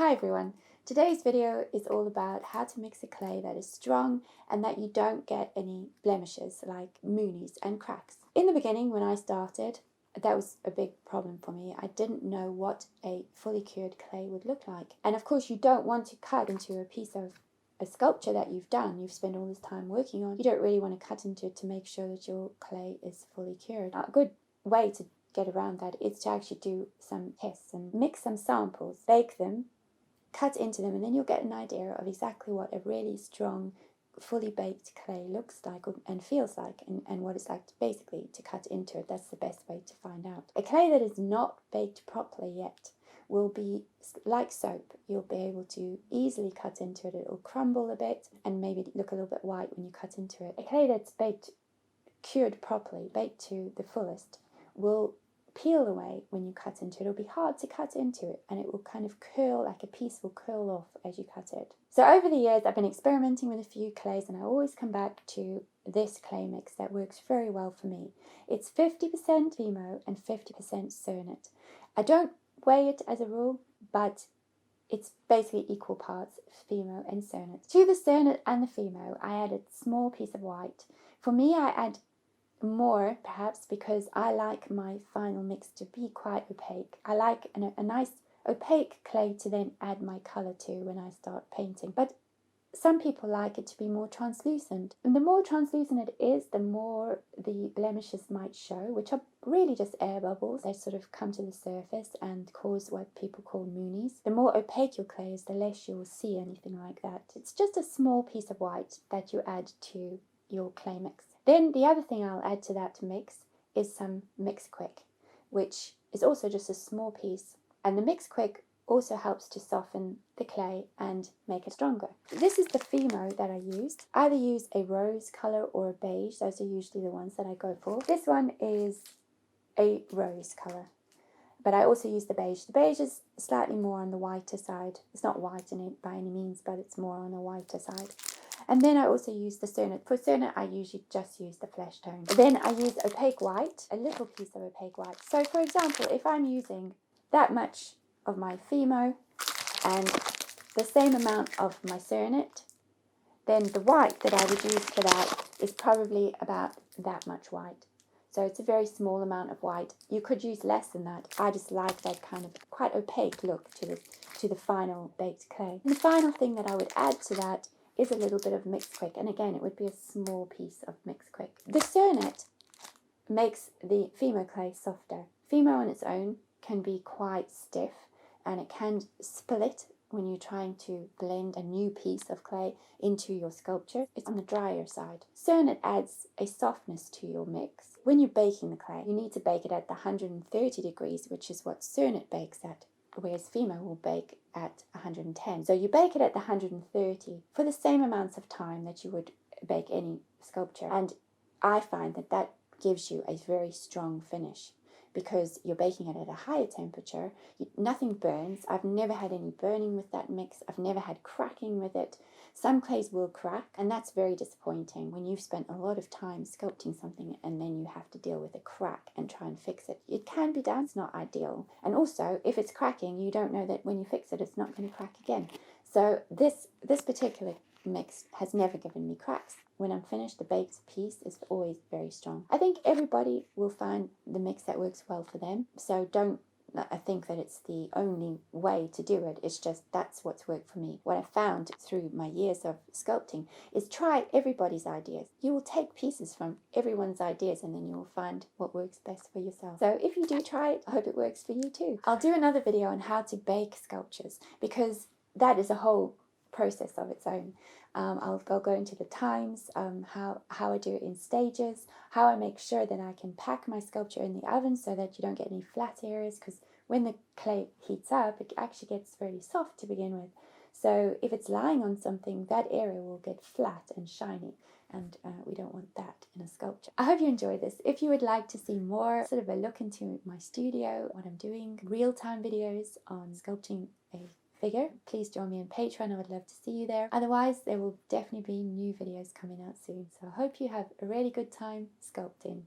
Hi everyone, today's video is all about how to mix a clay that is strong and that you don't get any blemishes like Moonies and cracks. In the beginning when I started, that was a big problem for me. I didn't know what a fully cured clay would look like. And of course you don't want to cut into a piece of a sculpture that you've spent all this time working on. You don't really want to cut into it to make sure that your clay is fully cured. A good way to get around that is to actually do some tests and mix some samples, bake them, cut into them, and then you'll get an idea of exactly what a really strong, fully baked clay looks like and feels like, and what it's like basically to cut into it. That's the best way to find out. A clay that is not baked properly yet will be like soap. You'll be able to easily cut into it. It'll crumble a bit and maybe look a little bit white when you cut into it. A clay that's cured properly, baked to the fullest, will peel away when you cut into it. It'll be hard to cut into it, and it will kind of curl, like a piece will curl off as you cut it. So over the years I've been experimenting with a few clays, and I always come back to this clay mix that works very well for me. It's 50% Fimo and 50% CERNIT. I don't weigh it as a rule, but it's basically equal parts Fimo and CERNIT. To the CERNIT and the Fimo I add a small piece of white. For me, I add more perhaps because I like my final mix to be quite opaque. I like a nice opaque clay to then add my colour to when I start painting. But some people like it to be more translucent. And the more translucent it is, the more the blemishes might show, which are really just air bubbles. They sort of come to the surface and cause what people call Moonies. The more opaque your clay is, the less you will see anything like that. It's just a small piece of white that you add to your clay mix. Then the other thing I'll add to that mix is some Mix Quick, which is also just a small piece. And the Mix Quick also helps to soften the clay and make it stronger. This is the Fimo that I used. I either use a rose colour or a beige. Those are usually the ones that I go for. This one is a rose colour, but I also use the beige. The beige is slightly more on the whiter side. It's not white in it by any means, but it's more on the whiter side. And then I also use the CERNIT. For CERNIT, I usually just use the flesh tone. Then I use opaque white, a little piece of opaque white. So for example, if I'm using that much of my Fimo and the same amount of my CERNIT, then the white that I would use for that is probably about that much white. So it's a very small amount of white. You could use less than that. I just like that kind of quite opaque look to the final baked clay. And the final thing that I would add to that is a little bit of Mix Quick, and again it would be a small piece of Mix Quick. The CERNIT makes the Fimo clay softer. Fimo on its own can be quite stiff and it can split when you're trying to blend a new piece of clay into your sculpture. It's on the drier side. CERNIT adds a softness to your mix. When you're baking the clay, you need to bake it at the 130 degrees, which is what CERNIT bakes at, whereas Fimo will bake at 110. So you bake it at the 130 for the same amounts of time that you would bake any sculpture. And I find that that gives you a very strong finish because you're baking it at a higher temperature. Nothing burns. I've never had any burning with that mix. I've never had cracking with it. Some clays will crack, and that's very disappointing when you've spent a lot of time sculpting something and then you have to deal with a crack and try and fix it. It can be done, it's not ideal. And also, if it's cracking, you don't know that when you fix it, it's not going to crack again. So this particular mix has never given me cracks. When I'm finished, the baked piece is always very strong. I think everybody will find the mix that works well for them. So I think that it's the only way to do it. It's just that's what's worked for me. What I found through my years of sculpting is try everybody's ideas. You will take pieces from everyone's ideas and then you will find what works best for yourself. So if you do try it, I hope it works for you too. I'll do another video on how to bake sculptures because that is a whole process of its own. I'll go into the times, how I do it in stages, how I make sure that I can pack my sculpture in the oven so that you don't get any flat areas, because when the clay heats up, it actually gets very soft to begin with. So if it's lying on something, that area will get flat and shiny, and we don't want that in a sculpture. I hope you enjoyed this. If you would like to see more, sort of a look into my studio, what I'm doing, real-time videos on sculpting a figure, please join me on Patreon. I would love to see you there. Otherwise, there will definitely be new videos coming out soon. So I hope you have a really good time sculpting.